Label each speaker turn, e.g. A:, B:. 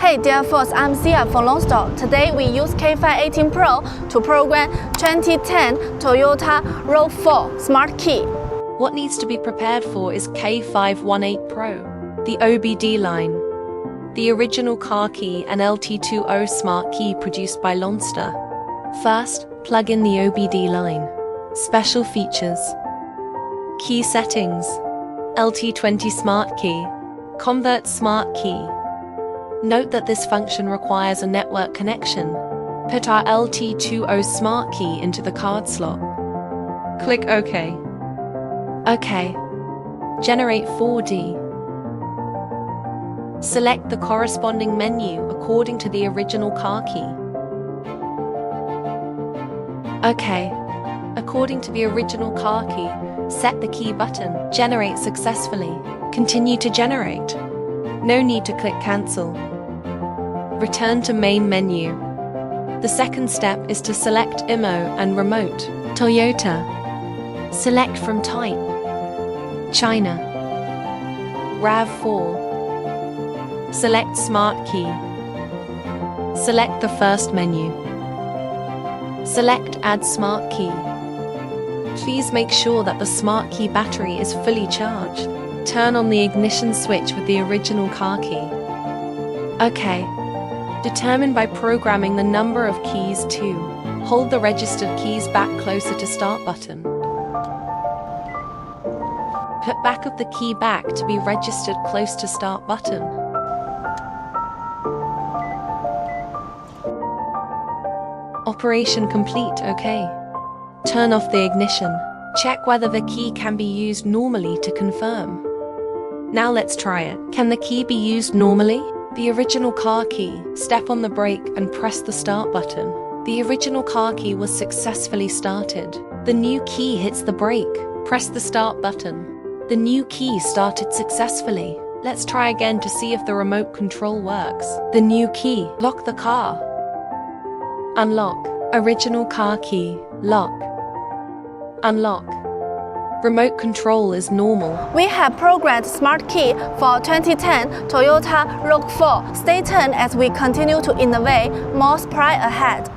A: Hey dear folks, I'm Sia from Lonsdor. Today we use K518 Pro to program 2010 Toyota RAV4 Smart Key.
B: What needs to be prepared for is K518 Pro, the OBD line, the original car key and LT20 Smart Key produced by Lonsdor. First, plug in the OBD line. Special features. Key settings. LT20 Smart Key. Convert Smart Key. Note that this function requires a network connection. Put our LT20 Smart Key into the card slot. Click OK. OK. Generate 4D. Select the corresponding menu according to the original car key. OK. According to the original car key, set the key button. Generate successfully. Continue to generate. No need to click cancel. Return to main menu. The second step is to select IMO and remote. Toyota. Select from type. China. RAV4. Select Smart Key. Select the first menu. Select Add Smart Key. Please make sure that the Smart Key battery is fully charged. Turn on the ignition switch with the original car key. OK. Determine by programming the number of keys to. Hold the registered keys back closer to start button. Put back of the key back to be registered close to start button. Operation complete, OK. Turn off the ignition. Check whether the key can be used normally to confirm. Now let's try it. Can the key be used normally? The original car key. Step on the brake and press the start button. The original car key was successfully started. The new key hits the brake. Press the start button. The new key started successfully. Let's try again to see if the remote control works. The new key. Lock the car. Unlock. Original car key. Lock. Unlock. Remote control is normal.
A: We have programmed Smart Key for 2010 Toyota RAV4. Stay tuned as we continue to innovate more surprise ahead.